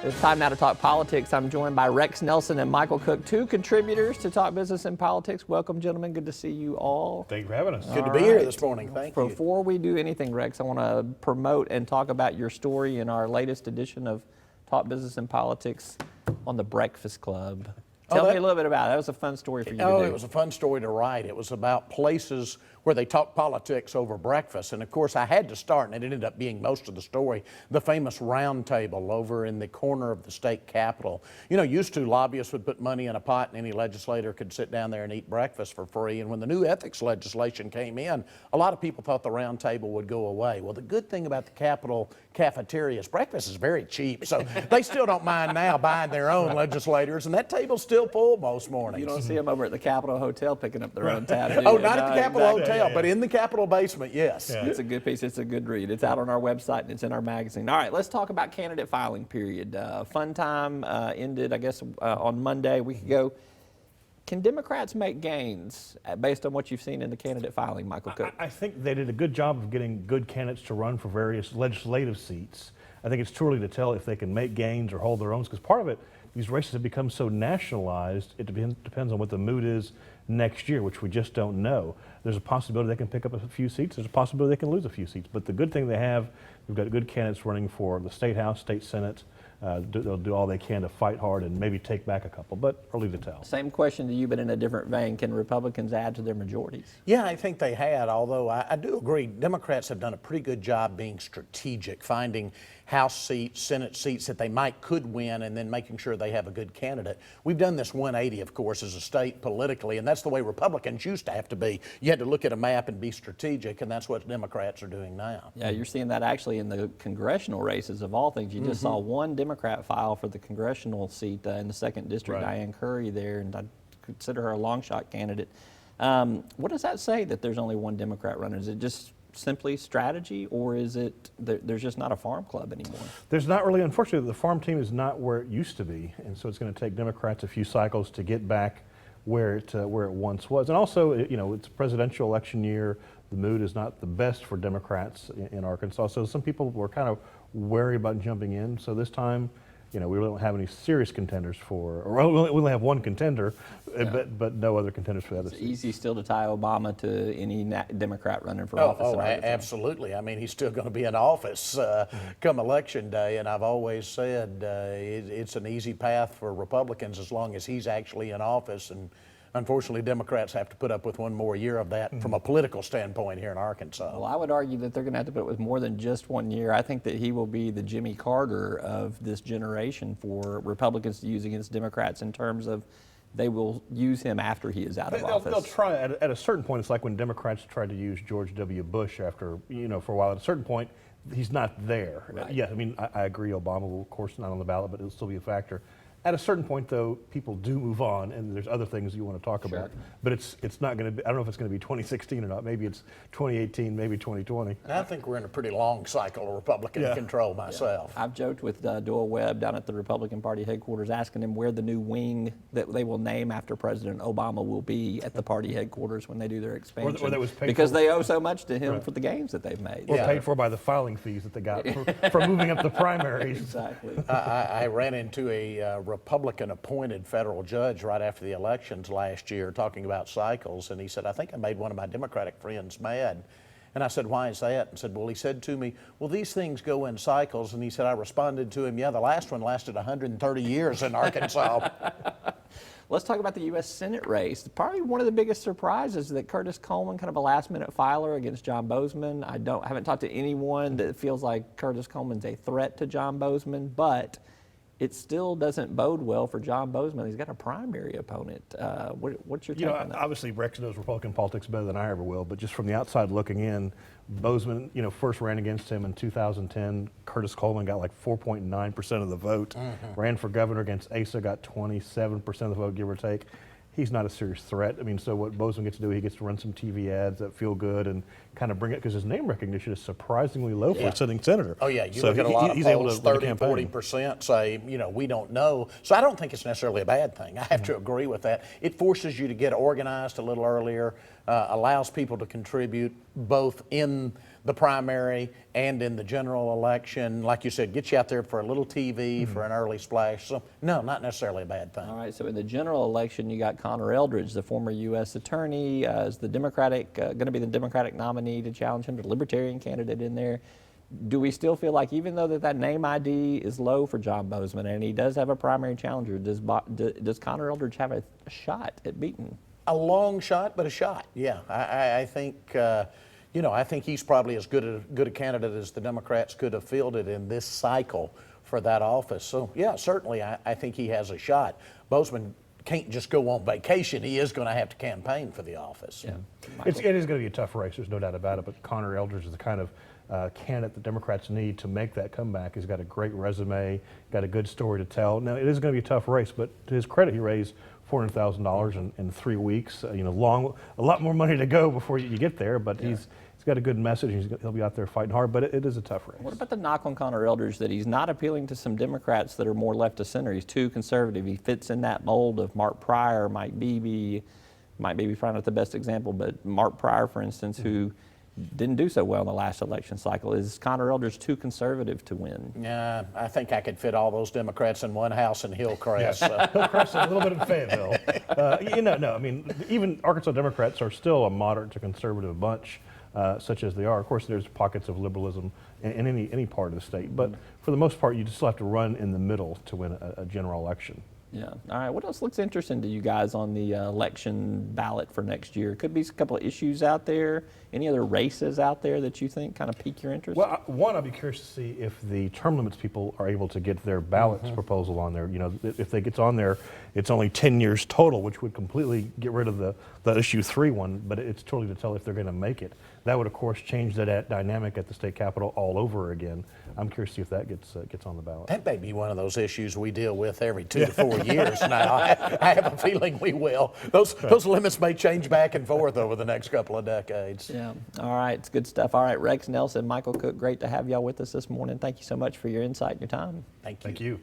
It's time now to talk politics. I'm joined by Rex Nelson and Michael Cook, two contributors to Talk Business and Politics. Welcome, gentlemen. Good to see you all. Thank you for having us. Good to be here this morning. Thank you. Before we do anything, Rex, I want to promote and talk about your story in our latest edition of Talk Business and Politics on the Breakfast Club. Tell me a little bit about it. That was a fun story for you to do. It was a fun story to write. It was about places where they talk politics over breakfast. And of course, I had to start, and it ended up being most of the story, the famous round table over in the corner of the state capitol. You know, used to, lobbyists would put money in a pot and any legislator could sit down there and eat breakfast for free. And when the new ethics legislation came in, a lot of people thought the round table would go away. Well, the good thing about the Capitol cafeteria is breakfast is very cheap. So they still don't mind now buying their own legislators, and that table's still full most mornings. You don't see them over at the Capitol Hotel picking up their own tab. Oh, not at the Capitol Hotel. But in the Capitol basement, yes. Yeah. It's a good piece. It's a good read. It's out on our website and it's in our magazine. All right, let's talk about candidate filing period. Fun time ended, I guess, on Monday, a week ago. Can Democrats make gains based on what you've seen in the candidate filing, Michael Cook? I think they did a good job of getting good candidates to run for various legislative seats. I think it's too early to tell if they can make gains or hold their own, because part of it, these races have become so nationalized, it depends on what the mood is next year, which we just don't know. There's a possibility they can pick up a few seats. There's a possibility they can lose a few seats. But the good thing they have, we've got good candidates running for the State House, State Senate. They'll do all they can to fight hard and maybe take back a couple, but early to tell. Same question to you, but in a different vein. Can Republicans add to their majorities? Yeah, I think they had, although I do agree, Democrats have done a pretty good job being strategic, finding House seats, Senate seats that they could win, and then making sure they have a good candidate. We've done this 180, of course, as a state politically, and that's the way Republicans used to have to be. You had to look at a map and be strategic, and that's what Democrats are doing now. Yeah, you're seeing that actually in the congressional races of all things. You just saw one Democrat file for the congressional seat in the 2nd District, right. Diane Curry there, and I consider her a long shot candidate. What does that say that there's only one Democrat runner? Is it just simply strategy, or is it there's just not a farm club anymore? There's not really. Unfortunately, the farm team is not where it used to be, and so it's going to take Democrats a few cycles to get back where it once was. And also, you know, it's a presidential election year. The mood is not the best for Democrats in Arkansas, so some people were kind of wary about jumping in. So this time, you know, we really don't have any serious contenders for, or we only have one contender, yeah. but no other contenders for that. It's easy still to tie Obama to any Democrat running for office. Oh, absolutely. I mean, he's still going to be in office come Election Day, and I've always said it's an easy path for Republicans as long as he's actually in office. And unfortunately, Democrats have to put up with one more year of that from a political standpoint here in Arkansas. Well, I would argue that they're going to have to put up with more than just 1 year. I think that he will be the Jimmy Carter of this generation for Republicans to use against Democrats in terms of they will use him after he is out of office. They'll try at a certain point. It's like when Democrats tried to use George W. Bush after, you know, for a while. At a certain point, he's not there. Right. Yeah, I mean, I agree. Obama will, of course, not on the ballot, but it'll still be a factor. At a certain point, though, people do move on, and there's other things you want to talk about. But it's not going to be, I don't know if it's going to be 2016 or not. Maybe it's 2018, maybe 2020. I think we're in a pretty long cycle of Republican control myself. Yeah. I've joked with Doyle Webb down at the Republican Party headquarters, asking him where the new wing that they will name after President Obama will be at the party headquarters when they do their expansion. Or that was paid because for, they owe so much to him for the gains that they've made. Or paid for by the filing fees that they got for moving up the primaries. Exactly. I ran into a Republican-appointed federal judge right after the elections last year talking about cycles, and he said, I think I made one of my Democratic friends mad. And I said, why is that? And said, well, he said to me, well, these things go in cycles. And he said, I responded to him, yeah, the last one lasted 130 years in Arkansas. Let's talk about the U.S. Senate race. Probably one of the biggest surprises that Curtis Coleman, kind of a last-minute filer against John Bozeman. I haven't talked to anyone that feels like Curtis Coleman's a threat to John Bozeman, but it still doesn't bode well for John Bozeman. He's got a primary opponent. What's your take on that? Obviously, Rex knows Republican politics better than I ever will, but just from the outside looking in, Bozeman, first ran against him in 2010. Curtis Coleman got like 4.9% of the vote. Ran for governor against Asa, got 27% of the vote, give or take. He's not a serious threat. I mean, so what Bozeman gets to do, he gets to run some TV ads that feel good and kind of bring it, because his name recognition is surprisingly low for a sitting senator. Oh, yeah. You look at a lot of polls, 30, 40% say, we don't know. So I don't think it's necessarily a bad thing. I have to agree with that. It forces you to get organized a little earlier, allows people to contribute both in the primary and in the general election. Like you said, get you out there for a little TV, for an early splash. So, no, not necessarily a bad thing. All right, so in the general election, you got Connor Eldridge, the former U.S. attorney, is the Democratic, going to be the Democratic nominee to challenge him, the Libertarian candidate in there. Do we still feel like, even though that name ID is low for John Bozeman and he does have a primary challenger, does Connor Eldridge have a shot at beating? A long shot, but a shot. Yeah, I think, I think he's probably as good a candidate as the Democrats could have fielded in this cycle for that office. So, yeah, certainly I think he has a shot. Bozeman can't just go on vacation. He is going to have to campaign for the office. Yeah. It is going to be a tough race, there's no doubt about it, but Connor Eldridge is the kind of candidate the Democrats need to make that comeback. He's got a great resume, got a good story to tell. Now, it is going to be a tough race, but to his credit, he raised $400,000 in 3 weeks. A lot more money to go before you get there, but he's got a good message. He'll be out there fighting hard, but it is a tough race. What about the knock on Connor Eldridge that he's not appealing to some Democrats that are more left of center? He's too conservative. He fits in that mold of Mark Pryor, Mike Beebe, probably not the best example, but Mark Pryor, for instance, who didn't do so well in the last election cycle. Is Connor Eldridge too conservative to win? Yeah, I think I could fit all those Democrats in one house in Hillcrest. Hillcrest, a little bit of Fayetteville. No, I mean, even Arkansas Democrats are still a moderate to conservative bunch, such as they are. Of course, there's pockets of liberalism in any part of the state, but for the most part, you still have to run in the middle to win a general election. Yeah. All right. What else looks interesting to you guys on the election ballot for next year? Could be a couple of issues out there. Any other races out there that you think kind of pique your interest? Well, one, I'll be curious to see if the term limits people are able to get their ballots proposal on there. If it gets on there, it's only 10 years total, which would completely get rid of the issue 3 one, but it's too early to tell if they're going to make it. That would, of course, change that dynamic at the state capitol all over again. I'm curious to see if that gets on the ballot. That may be one of those issues we deal with every 2 to 4 years now. I have a feeling we will. Those limits may change back and forth over the next couple of decades. Yeah. All right. It's good stuff. All right. Rex Nelson, Michael Cook, great to have y'all with us this morning. Thank you so much for your insight and your time. Thank you. Thank you.